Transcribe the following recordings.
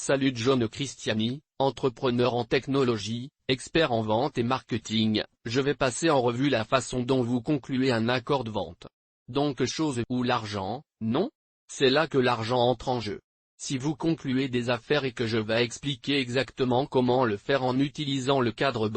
Salut John Cristiani, entrepreneur en technologie, expert en vente et marketing. Je vais passer en revue la façon dont vous concluez un accord de vente. Donc chose ou l'argent, non? C'est là que l'argent entre en jeu. Si vous concluez des affaires et que je vais expliquer exactement comment le faire en utilisant le cadre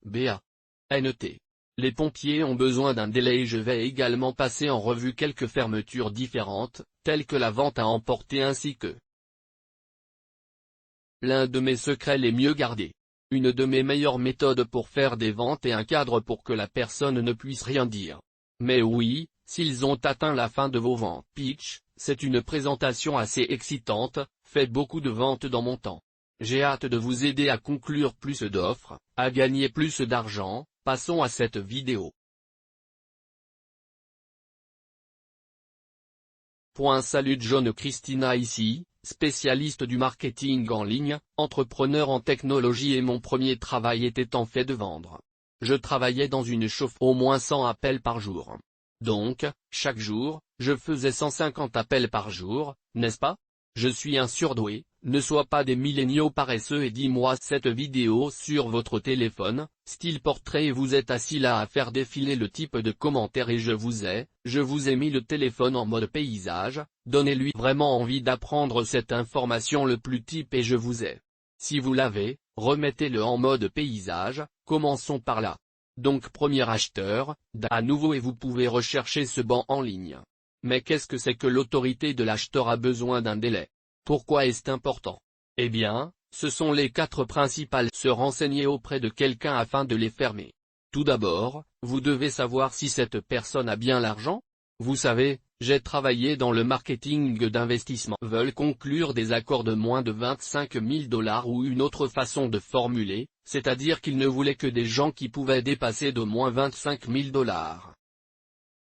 BA-NT. Les pompiers ont besoin d'un délai et je vais également passer en revue quelques fermetures différentes, telles que la vente à emporter ainsi que l'un de mes secrets les mieux gardés. Une de mes meilleures méthodes pour faire des ventes et un cadre pour que la personne ne puisse rien dire. Mais oui, s'ils ont atteint la fin de vos ventes. Pitch, c'est une présentation assez excitante, faites beaucoup de ventes dans mon temps. J'ai hâte de vous aider à conclure plus d'offres, à gagner plus d'argent. Passons à cette vidéo. Salut John Christina ici, spécialiste du marketing en ligne, entrepreneur en technologie et mon premier travail était en fait de vendre. Je travaillais dans une chauffe au moins 100 appels par jour. Donc, chaque jour, je faisais 150 appels par jour, n'est-ce pas? Je suis un surdoué, ne sois pas des milléniaux paresseux et dis-moi cette vidéo sur votre téléphone, style portrait et vous êtes assis là à faire défiler le type de commentaire et je vous ai mis le téléphone en mode paysage, donnez-lui vraiment envie d'apprendre cette information le plus type et je vous ai. Si vous l'avez, remettez-le en mode paysage, commençons par là. Donc premier acheteur, à nouveau et vous pouvez rechercher ce banc en ligne. Mais qu'est-ce que c'est que l'autorité de l'acheteur a besoin d'un délai? Pourquoi est-ce important? Eh bien, ce sont les 4 principales. Se renseigner auprès de quelqu'un afin de les fermer. Tout d'abord, vous devez savoir si cette personne a bien l'argent. Vous savez, j'ai travaillé dans le marketing d'investissement. Veulent conclure des accords de moins de 25 000 $ ou une autre façon de formuler, c'est-à-dire qu'ils ne voulaient que des gens qui pouvaient dépasser d'au moins 25 000 $.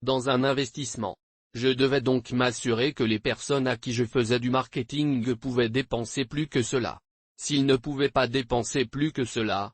Dans un investissement. Je devais donc m'assurer que les personnes à qui je faisais du marketing pouvaient dépenser plus que cela. S'ils ne pouvaient pas dépenser plus que cela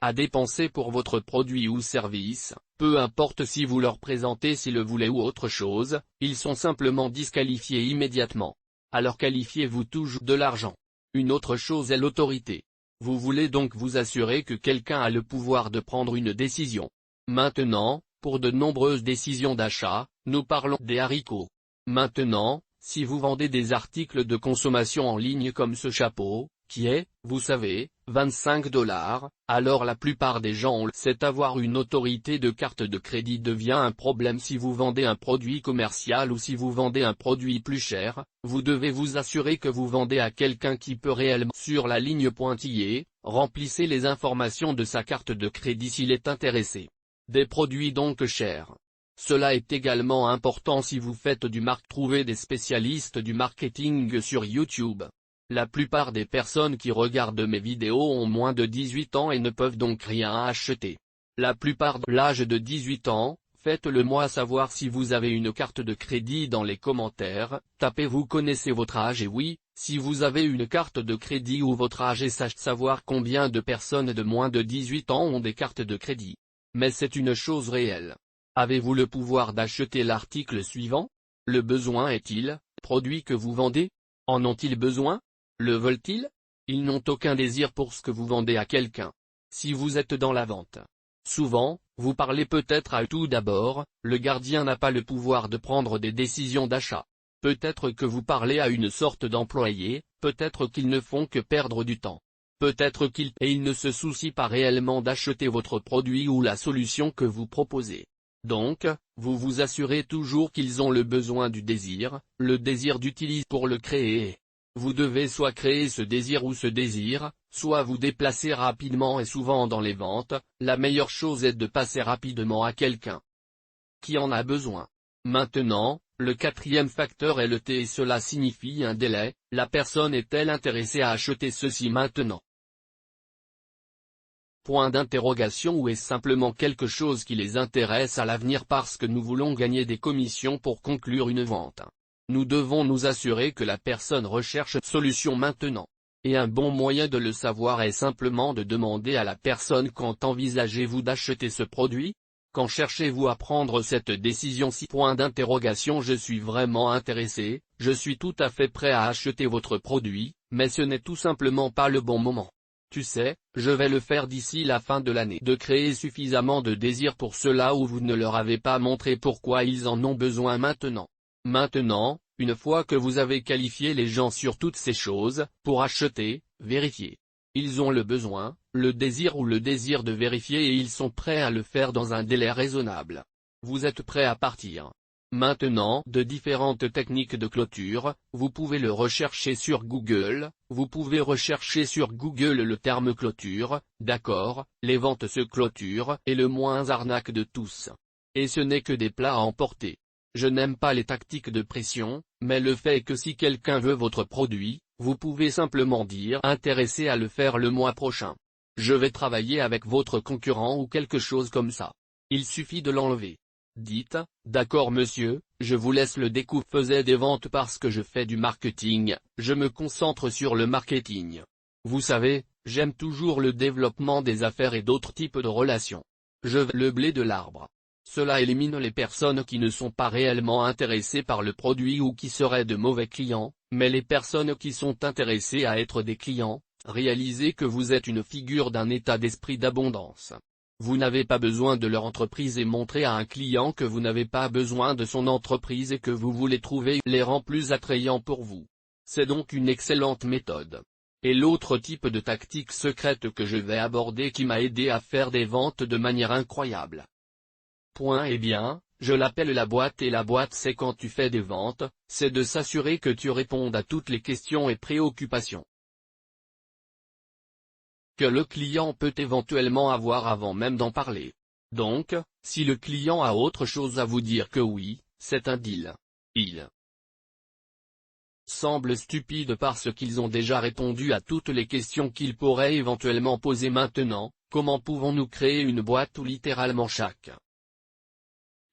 a dépensé pour votre produit ou service, peu importe si vous leur présentez s'ils le voulaient ou autre chose, ils sont simplement disqualifiés immédiatement. Alors qualifiez-vous toujours de l'argent. Une autre chose est l'autorité. Vous voulez donc vous assurer que quelqu'un a le pouvoir de prendre une décision. Maintenant, pour de nombreuses décisions d'achat, nous parlons des haricots. Maintenant, si vous vendez des articles de consommation en ligne comme ce chapeau, qui est, vous savez, 25 $, alors la plupart des gens c'est avoir une autorité de carte de crédit devient un problème si vous vendez un produit commercial ou si vous vendez un produit plus cher, vous devez vous assurer que vous vendez à quelqu'un qui peut réellement sur la ligne pointillée, remplissez les informations de sa carte de crédit s'il est intéressé. Des produits donc chers. Cela est également important si vous faites du trouvez des spécialistes du marketing sur YouTube. La plupart des personnes qui regardent mes vidéos ont moins de 18 ans et ne peuvent donc rien acheter. La plupart de l'âge de 18 ans, faites-le moi savoir si vous avez une carte de crédit dans les commentaires, tapez vous connaissez votre âge et oui, si vous avez une carte de crédit ou votre âge et sachez savoir combien de personnes de moins de 18 ans ont des cartes de crédit. Mais c'est une chose réelle. Avez-vous le pouvoir d'acheter l'article suivant? Le besoin est-il, produit que vous vendez? En ont-ils besoin? Le veulent-ils? Ils n'ont aucun désir pour ce que vous vendez à quelqu'un. Si vous êtes dans la vente. Souvent, vous parlez peut-être à tout d'abord, le gardien n'a pas le pouvoir de prendre des décisions d'achat. Peut-être que vous parlez à une sorte d'employé, peut-être qu'ils ne font que perdre du temps. Peut-être qu'ils ne se soucient pas réellement d'acheter votre produit ou la solution que vous proposez. Donc, vous vous assurez toujours qu'ils ont le besoin du désir, le désir d'utiliser pour le créer. Vous devez soit créer ce désir ou ce désir, soit vous déplacer rapidement et souvent dans les ventes, la meilleure chose est de passer rapidement à quelqu'un qui en a besoin. Maintenant, le 4e facteur est le T et cela signifie un délai, la personne est-elle intéressée à acheter ceci maintenant? Point d'interrogation ou est-ce simplement quelque chose qui les intéresse à l'avenir parce que nous voulons gagner des commissions pour conclure une vente? Nous devons nous assurer que la personne recherche une solution maintenant. Et un bon moyen de le savoir est simplement de demander à la personne quand envisagez-vous d'acheter ce produit? Quand cherchez-vous à prendre cette décision? Si point d'interrogation je suis vraiment intéressé, Je suis tout à fait prêt à acheter votre produit, mais ce n'est tout simplement pas le bon moment. Tu sais, je vais le faire d'ici la fin de l'année. De créer suffisamment de désir pour cela ou vous ne leur avez pas montré pourquoi ils en ont besoin maintenant. Maintenant, une fois que vous avez qualifié les gens sur toutes ces choses, pour acheter, vérifier. Ils ont le besoin, le désir ou le désir de vérifier et ils sont prêts à le faire dans un délai raisonnable. Vous êtes prêt à partir. Maintenant, de différentes techniques de clôture, vous pouvez le rechercher sur Google, vous pouvez rechercher sur Google le terme clôture, d'accord, les ventes se clôturent et le moins arnaque de tous. Et ce n'est que des plats à emporter. Je n'aime pas les tactiques de pression, mais le fait est que si quelqu'un veut votre produit, vous pouvez simplement dire intéressé à le faire le mois prochain. Je vais travailler avec votre concurrent ou quelque chose comme ça. Il suffit de l'enlever. Dites, d'accord monsieur, je vous laisse le découp. Faisais des ventes parce que je fais du marketing, je me concentre sur le marketing. Vous savez, j'aime toujours le développement des affaires et d'autres types de relations. Je veux le blé de l'arbre. Cela élimine les personnes qui ne sont pas réellement intéressées par le produit ou qui seraient de mauvais clients, mais les personnes qui sont intéressées à être des clients, réalisez que vous êtes une figure d'un état d'esprit d'abondance. Vous n'avez pas besoin de leur entreprise et montrer à un client que vous n'avez pas besoin de son entreprise et que vous voulez trouver les rend plus attrayants pour vous. C'est donc une excellente méthode. Et l'autre type de tactique secrète que je vais aborder qui m'a aidé à faire des ventes de manière incroyable. Eh bien, je l'appelle la boîte et la boîte c'est quand tu fais des ventes, c'est de s'assurer que tu répondes à toutes les questions et préoccupations que le client peut éventuellement avoir avant même d'en parler. Donc, si le client a autre chose à vous dire que oui, c'est un deal. Il semble stupide parce qu'ils ont déjà répondu à toutes les questions qu'ils pourraient éventuellement poser maintenant. Comment pouvons-nous créer une boîte où littéralement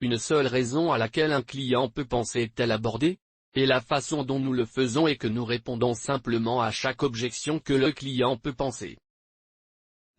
une seule raison à laquelle un client peut penser est-elle abordée? Et la façon dont nous le faisons est que nous répondons simplement à chaque objection que le client peut penser.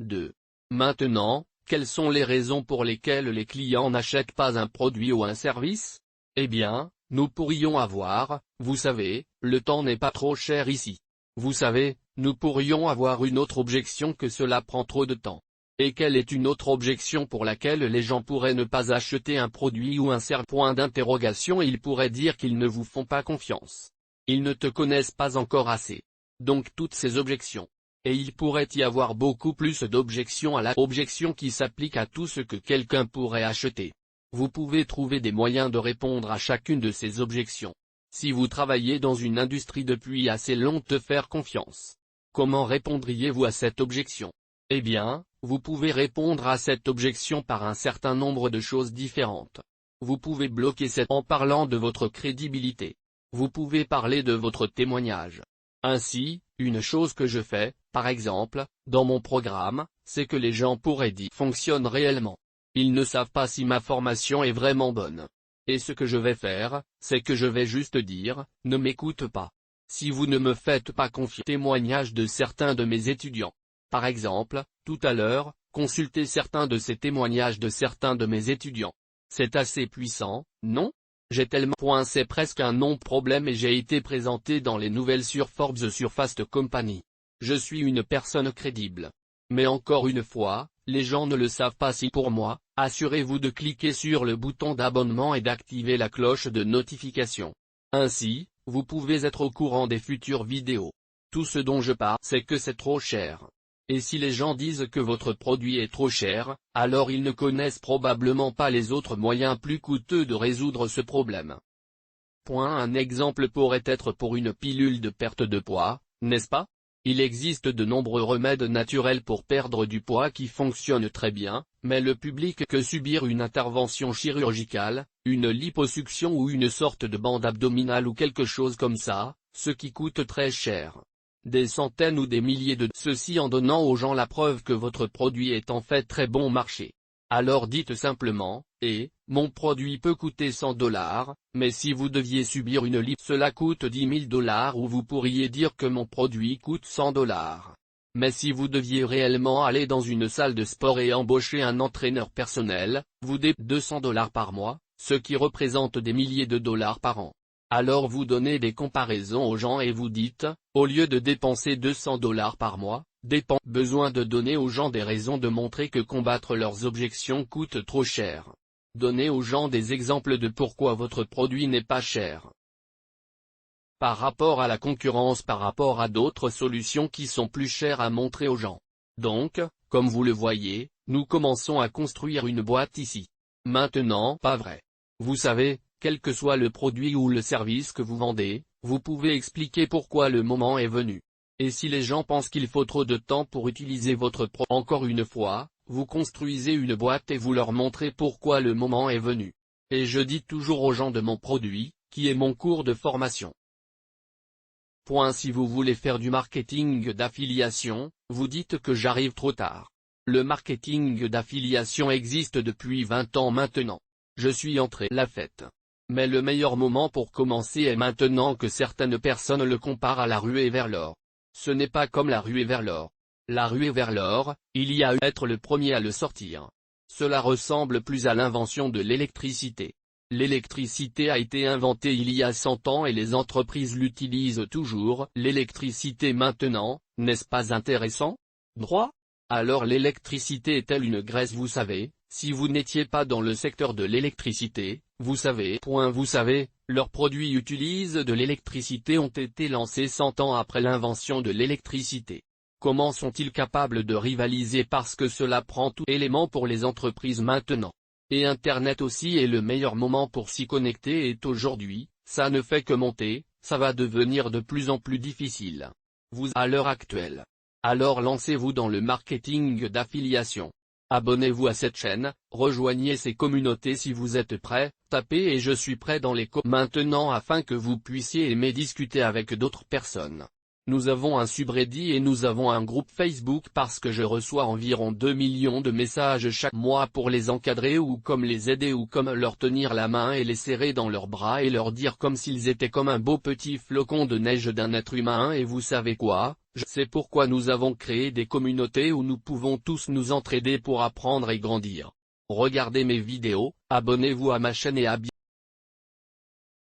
2. Maintenant, quelles sont les raisons pour lesquelles les clients n'achètent pas un produit ou un service? Eh bien, nous pourrions avoir, vous savez, le temps n'est pas trop cher ici. Vous savez, nous pourrions avoir une autre objection que cela prend trop de temps. Et quelle est une autre objection pour laquelle les gens pourraient ne pas acheter un produit ou un service? Point d'interrogation. Ils pourraient dire qu'ils ne vous font pas confiance. Ils ne te connaissent pas encore assez. Donc toutes ces objections. Et il pourrait y avoir beaucoup plus d'objections à la objection qui s'applique à tout ce que quelqu'un pourrait acheter. Vous pouvez trouver des moyens de répondre à chacune de ces objections. Si vous travaillez dans une industrie depuis assez longtemps, te faire confiance. Comment répondriez-vous à cette objection? Eh bien, vous pouvez répondre à cette objection par un certain nombre de choses différentes. Vous pouvez bloquer en parlant de votre crédibilité. Vous pouvez parler de votre témoignage. Ainsi, une chose que je fais, par exemple, dans mon programme, c'est que les gens pourraient dire fonctionne réellement. Ils ne savent pas si ma formation est vraiment bonne. Et ce que je vais faire, c'est que je vais juste dire, ne m'écoute pas. Si vous ne me faites pas confiance. Témoignages de certains de mes étudiants. Par exemple, tout à l'heure, consultez certains de ces témoignages de certains de mes étudiants. C'est assez puissant, non? J'ai tellement. C'est presque un non-problème et j'ai été présenté dans les nouvelles sur Forbes sur Fast Company. Je suis une personne crédible. Mais encore une fois, les gens ne le savent pas si pour moi, assurez-vous de cliquer sur le bouton d'abonnement et d'activer la cloche de notification. Ainsi, vous pouvez être au courant des futures vidéos. Tout ce dont je parle, c'est que c'est trop cher. Et si les gens disent que votre produit est trop cher, alors ils ne connaissent probablement pas les autres moyens plus coûteux de résoudre ce problème. Un exemple pourrait être pour une pilule de perte de poids, n'est-ce pas? Il existe de nombreux remèdes naturels pour perdre du poids qui fonctionnent très bien, mais le public que subir une intervention chirurgicale, une liposuction ou une sorte de bande abdominale ou quelque chose comme ça, ce qui coûte très cher. Des centaines ou des milliers de ceci en donnant aux gens la preuve que votre produit est en fait très bon marché. Alors dites simplement, mon produit peut coûter $100, mais si vous deviez subir une lipo, cela coûte $10 000 ou vous pourriez dire que mon produit coûte $100. Mais si vous deviez réellement aller dans une salle de sport et embaucher un entraîneur personnel, vous dépensez $200 par mois, ce qui représente des milliers de dollars par an. Alors vous donnez des comparaisons aux gens et vous dites, au lieu de dépenser 200 $ par mois, besoin de donner aux gens des raisons de montrer que combattre leurs objections coûte trop cher. Donnez aux gens des exemples de pourquoi votre produit n'est pas cher. Par rapport à la concurrence, par rapport à d'autres solutions qui sont plus chères à montrer aux gens. Donc, comme vous le voyez, nous commençons à construire une boîte ici. Maintenant, pas vrai. Vous savez, quel que soit le produit ou le service que vous vendez, vous pouvez expliquer pourquoi le moment est venu. Et si les gens pensent qu'il faut trop de temps pour utiliser votre produit, encore une fois, vous construisez une boîte et vous leur montrez pourquoi le moment est venu. Et je dis toujours aux gens de mon produit, qui est mon cours de formation. Si vous voulez faire du marketing d'affiliation, vous dites que j'arrive trop tard. Le marketing d'affiliation existe depuis 20 ans maintenant. Je suis entré la fête. Mais le meilleur moment pour commencer est maintenant que certaines personnes le comparent à la ruée vers l'or. Ce n'est pas comme la ruée vers l'or. La ruée vers l'or, il y a eu être le premier à le sortir. Cela ressemble plus à l'invention de l'électricité. L'électricité a été inventée il y a 100 ans et les entreprises l'utilisent toujours. L'électricité maintenant, n'est-ce pas intéressant? Droit? Alors l'électricité est-elle une graisse? Vous savez, si vous n'étiez pas dans le secteur de l'électricité, vous savez, leurs produits utilisent de l'électricité ont été lancés 100 ans après l'invention de l'électricité. Comment sont-ils capables de rivaliser parce que cela prend tout élément pour les entreprises maintenant? Et Internet aussi est le meilleur moment pour s'y connecter et aujourd'hui, ça ne fait que monter, ça va devenir de plus en plus difficile. À l'heure actuelle. Alors lancez-vous dans le marketing d'affiliation. Abonnez-vous à cette chaîne, rejoignez ces communautés si vous êtes prêts, tapez et je suis prêt dans les maintenant afin que vous puissiez aimer discuter avec d'autres personnes. Nous avons un subreddit et nous avons un groupe Facebook parce que je reçois environ 2 millions de messages chaque mois pour les encadrer ou comme les aider ou comme leur tenir la main et les serrer dans leurs bras et leur dire comme s'ils étaient comme un beau petit flocon de neige d'un être humain. Et vous savez quoi? C'est pourquoi nous avons créé des communautés où nous pouvons tous nous entraider pour apprendre et grandir. Regardez mes vidéos, abonnez-vous à ma chaîne et à bientôt.